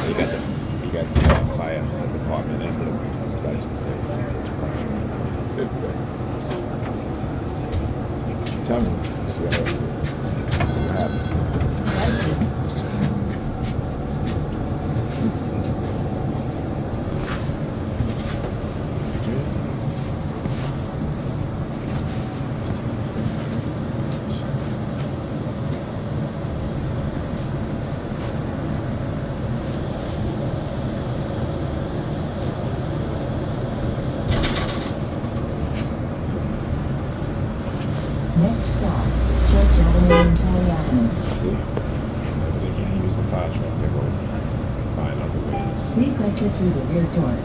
You got the fire department and the license plate. Tell me, see what happens. Next stop, Church Avenue and Toy Avenue. See? Maybe they can't use the fire truck. They go find other ways. Please exit through the rear door.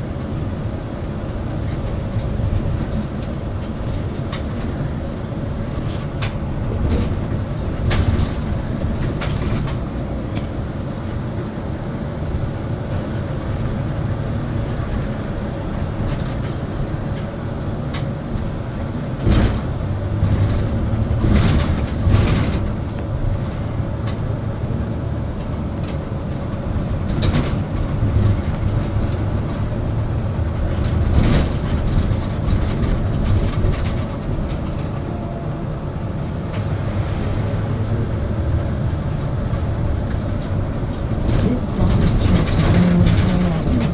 This stop is Church Avenue and Toy Avenue.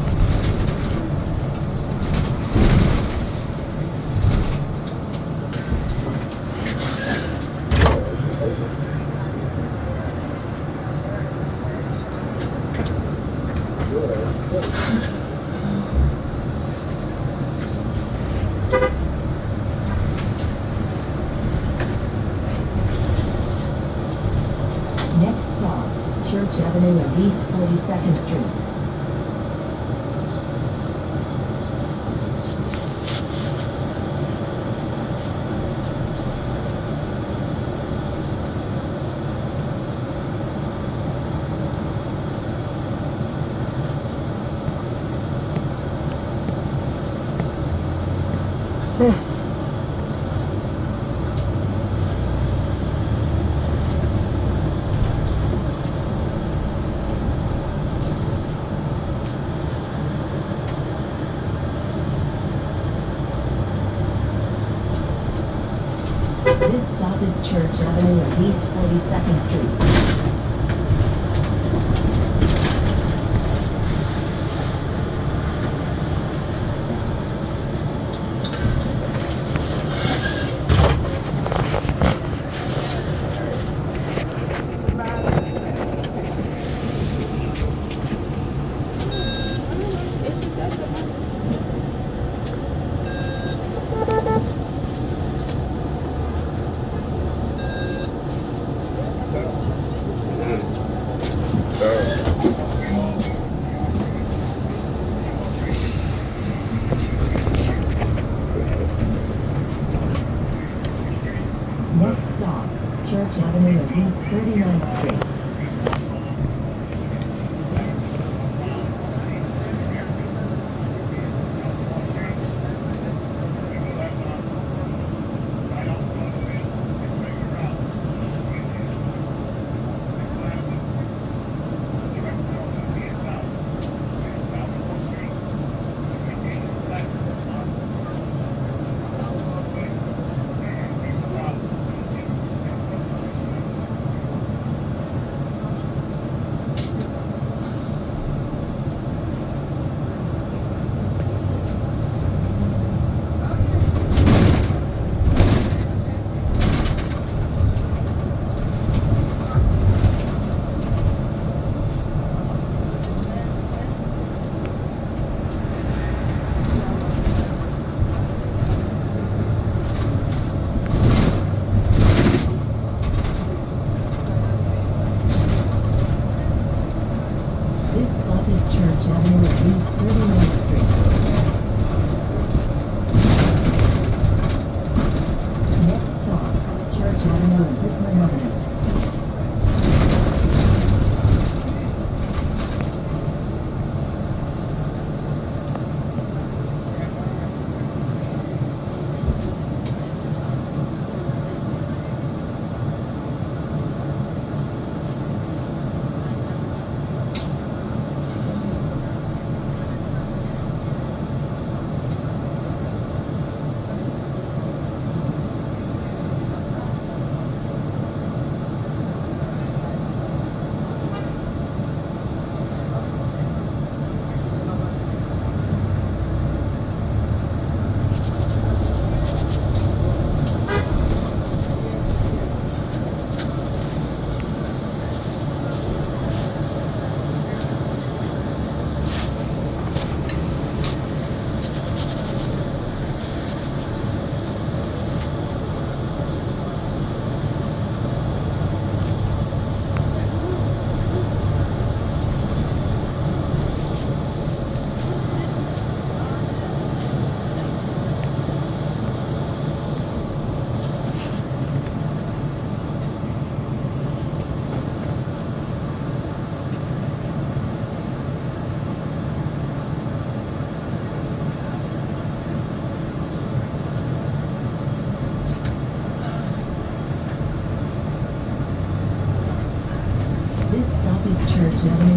Next stop, Church Avenue and East 42nd Street. This stop is Church Avenue and East 42nd Street. Next stop, Church Avenue and East 39th Street. This stop is Church Avenue and East 39th Street. Next stop, Church Avenue and Whitman Avenue.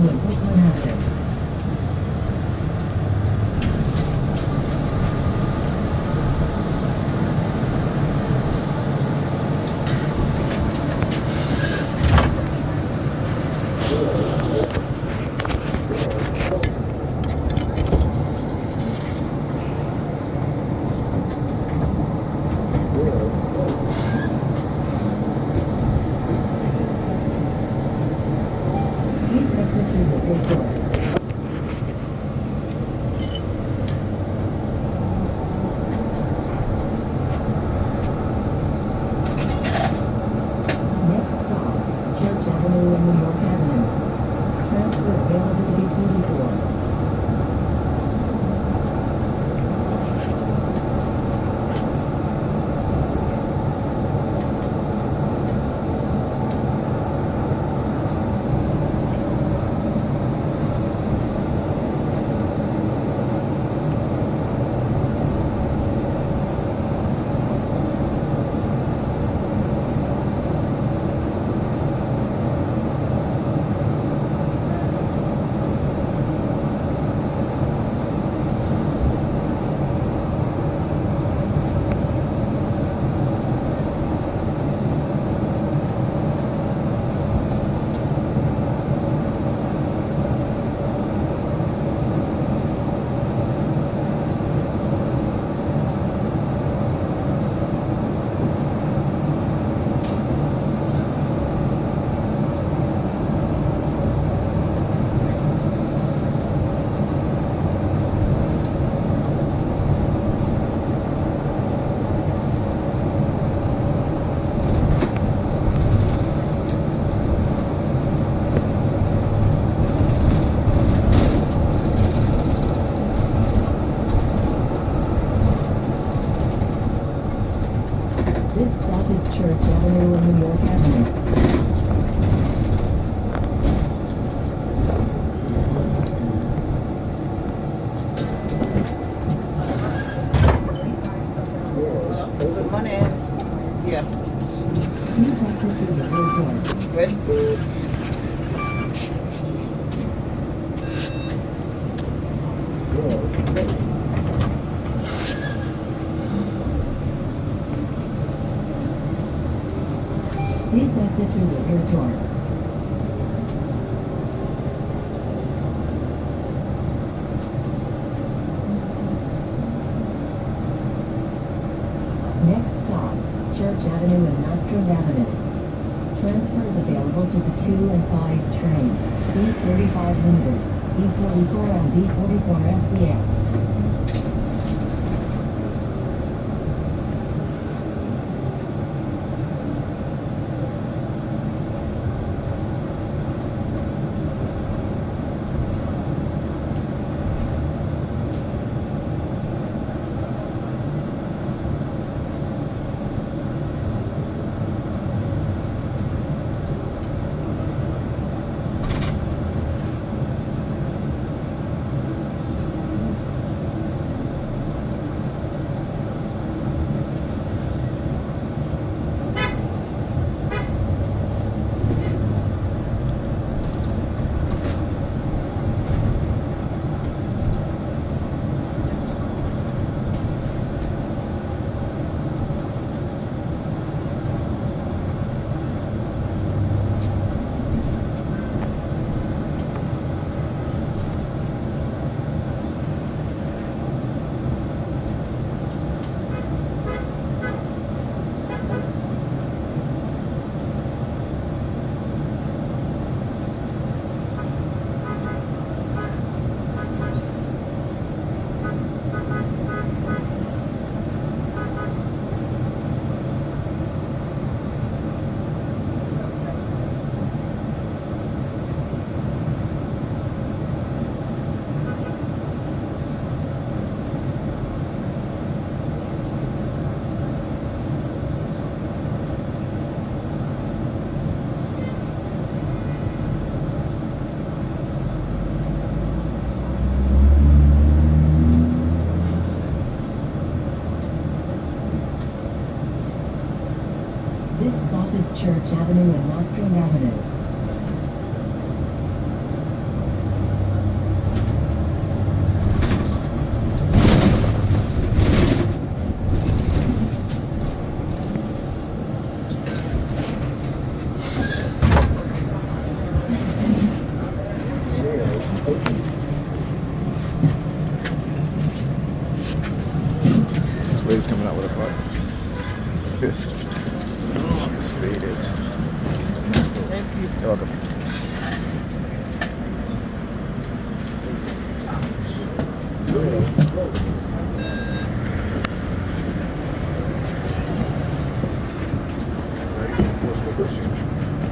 Avenue and Brooklyn Avenue. Please exit through the big door. Next stop, Church Avenue and New York Avenue. Transfer available to B44. This stop is Church Avenue and New York Avenue. Money. Yeah. Please exit through the big door. Good. Please exit through the rear door. Next stop, Church Avenue and Nostrand Avenue. Transfer is available to the 2 and 5 trains, B3500, B44 and B44 SBS. This lady's coming out with a butt. Stated. Thank you. You're welcome.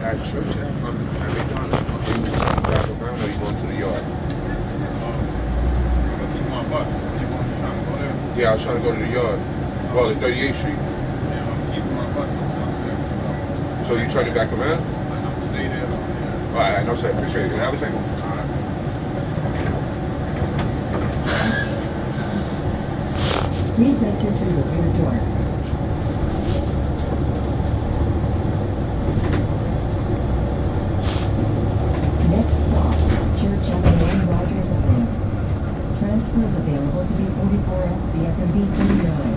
At church from McDonald's. Drive around or you going to the yard? I'm gonna keep my bus. You trying to go there? Yeah, I was trying to go to the yard. Well, the 38th Street. Yeah, I'm keeping my bus upstairs. So you turning back around? I'm gonna stay there. Yeah. All right, I know, sir. Appreciate it. Have a second. All right. Please exit through the rear door. Next stop, Church Avenue and Rogers Avenue. Transfers available to B44 SBS and B39.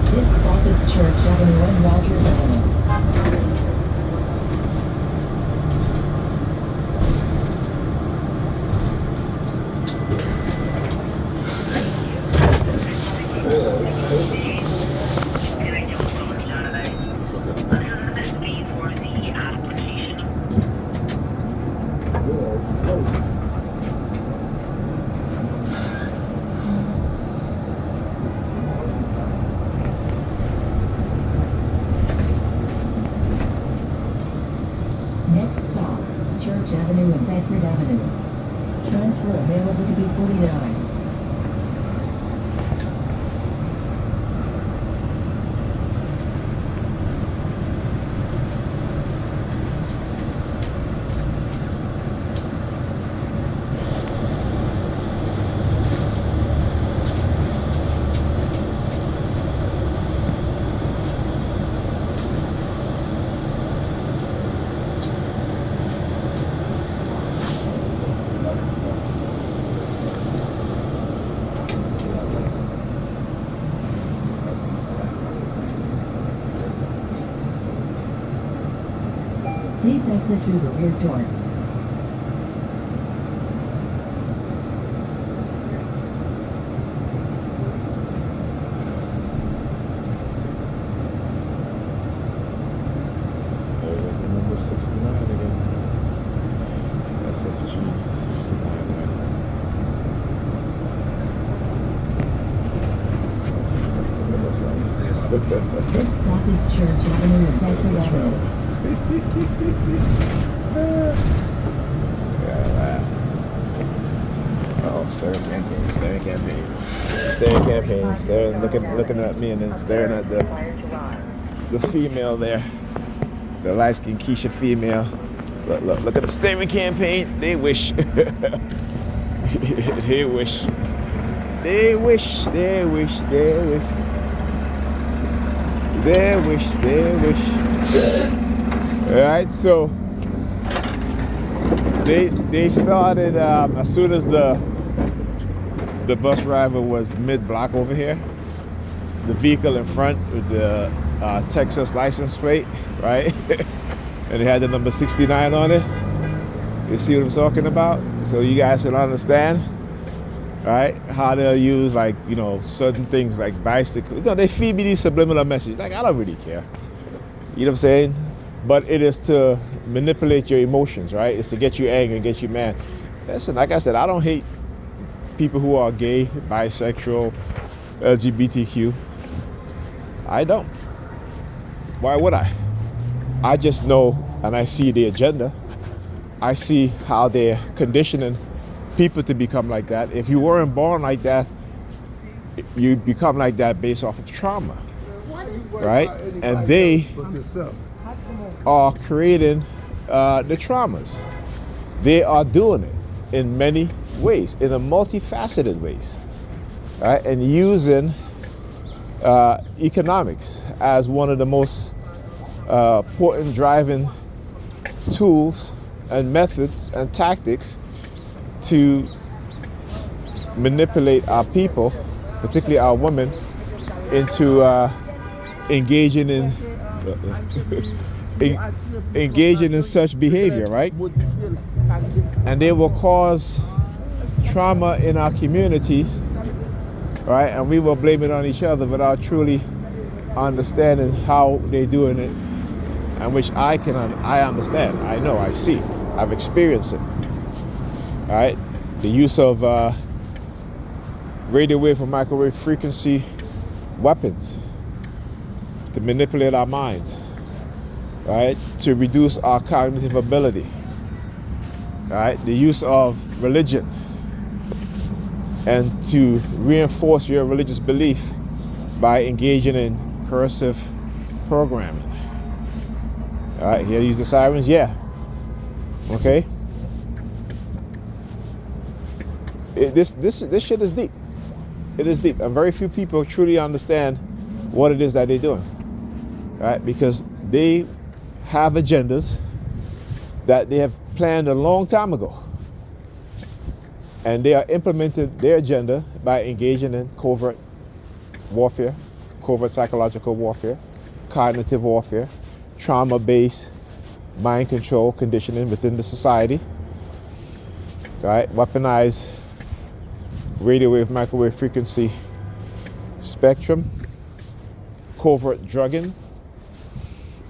This stop is Church Avenue and Rogers Avenue. Next stop, Church Avenue and Bedford Avenue. Transfer available to B49. Please exit through the rear door. There's number 69 again. SFG 69 right now. That's right. This stop is Church Avenue and Bedford That's Avenue. right. Yeah, laugh. Oh, staring campaign, staring campaign, staring campaign, staring, looking at me and then staring at the female there, the light-skinned Keisha female. Look at the staring campaign. They wish. They wish. They wish. They wish. They wish. They wish. They wish. All right, so they started as soon as the the bus driver was mid-block over here. The vehicle in front with the Texas license plate, right? And it had the number 69 on it. You see what I'm talking about? So you guys will understand, right? How they'll use, like, you know, certain things like bicycle. You know, they feed me these subliminal messages. Like, I don't really care. You know what I'm saying? But it is to manipulate your emotions, right? It's to get you angry and get you mad. Listen, like I said, I don't hate people who are gay, bisexual, LGBTQ. I don't. Why would I? I just know, and I see the agenda. I see how they're conditioning people to become like that. If you weren't born like that, you become like that based off of trauma, right? And they are creating the traumas. They are doing it in many ways, in a multifaceted ways, right? And using economics as one of the most important driving tools and methods and tactics to manipulate our people, particularly our women, into engaging in such behavior, right? And they will cause trauma in our communities, right? And we will blame it on each other without truly understanding how they're doing it, and which I understand, I know, I see, I've experienced it. All right, the use of radio wave and microwave frequency weapons to manipulate our minds, right? To reduce our cognitive ability, right? The use of religion and to reinforce your religious belief by engaging in coercive programming. All right, here use the sirens, yeah. Okay. This shit is deep. It is deep, and very few people truly understand what it is that they're doing, right? Because they have agendas that they have planned a long time ago, and they are implementing their agenda by engaging in covert warfare, covert psychological warfare, cognitive warfare, trauma-based mind control conditioning within the society, right? Weaponized radio wave, microwave frequency spectrum, covert drugging,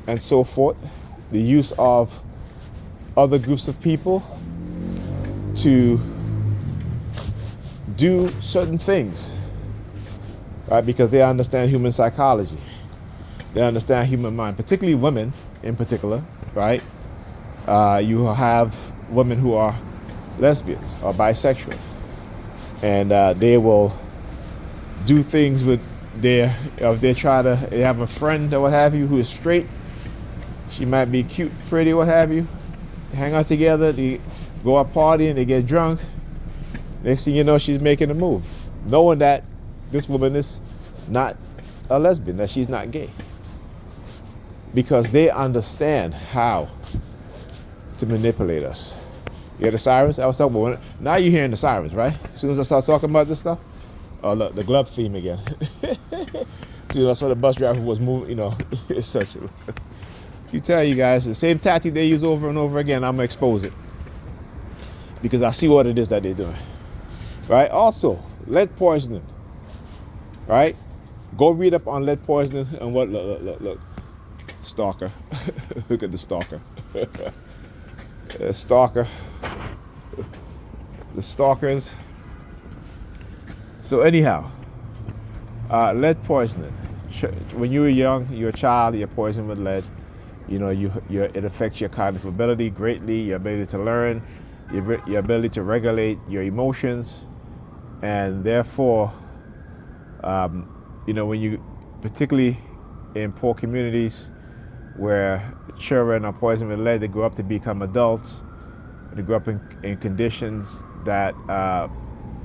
and so forth. The use of other groups of people to do certain things, right? Because they understand human psychology. They understand human mind, particularly women in particular, right? You have women who are lesbians or bisexual, and they will do things with they have a friend or what have you who is straight. She might be cute, pretty, what have you. Hang out together, they go out partying, they get drunk. Next thing you know, she's making a move, knowing that this woman is not a lesbian, that she's not gay. Because they understand how to manipulate us. You hear the sirens? I was talking about, now you're hearing the sirens, right? As soon as I start talking about this stuff, oh look, the glove theme again. That's why the bus driver was moving, you know, it's such a... You tell you guys, the same tactic they use over and over again, I'm gonna expose it. Because I see what it is that they're doing, right? Also, lead poisoning, right? Go read up on lead poisoning and what, look. Stalker. Look at the stalker. Stalker. The stalkers. So anyhow, lead poisoning. When you were young, you're a child, you're poisoned with lead. You know, it affects your cognitive ability greatly, your ability to learn, your ability to regulate your emotions, and therefore, you know, when you, particularly in poor communities where children are poisoned with lead, they grow up to become adults. They grow up in conditions that are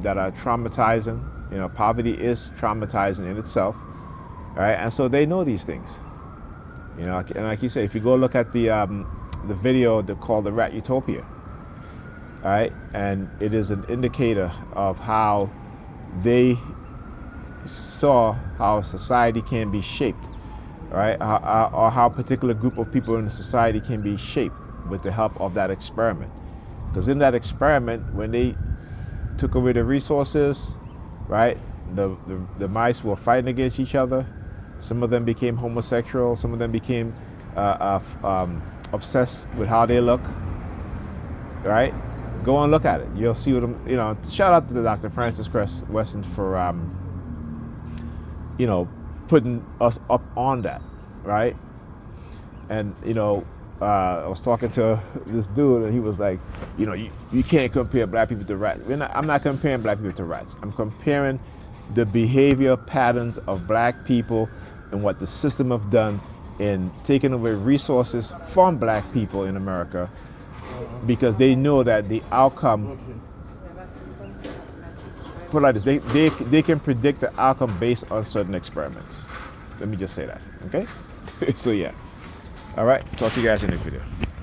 traumatizing. You know, poverty is traumatizing in itself, right? And so they know these things. You know, and like you say, if you go look at the video called "The Rat Utopia," right, and it is an indicator of how they saw how society can be shaped, right? Or how a particular group of people in the society can be shaped with the help of that experiment. Because in that experiment, when they took away the resources, right, the mice were fighting against each other. Some of them became homosexual. Some of them became obsessed with how they look, right? Go and look at it. You'll see what I'm, shout out to the Dr. Francis Cress Weston for, putting us up on that, right? And, I was talking to this dude, and he was like, you can't compare black people to rats. I'm not comparing black people to rats. I'm comparing the behavior patterns of black people and what the system have done in taking away resources from black people in America, because they know that the outcome, put it like this, they can predict the outcome based on certain experiments. Let me just say that, okay? So yeah. All right, talk to you guys in the video.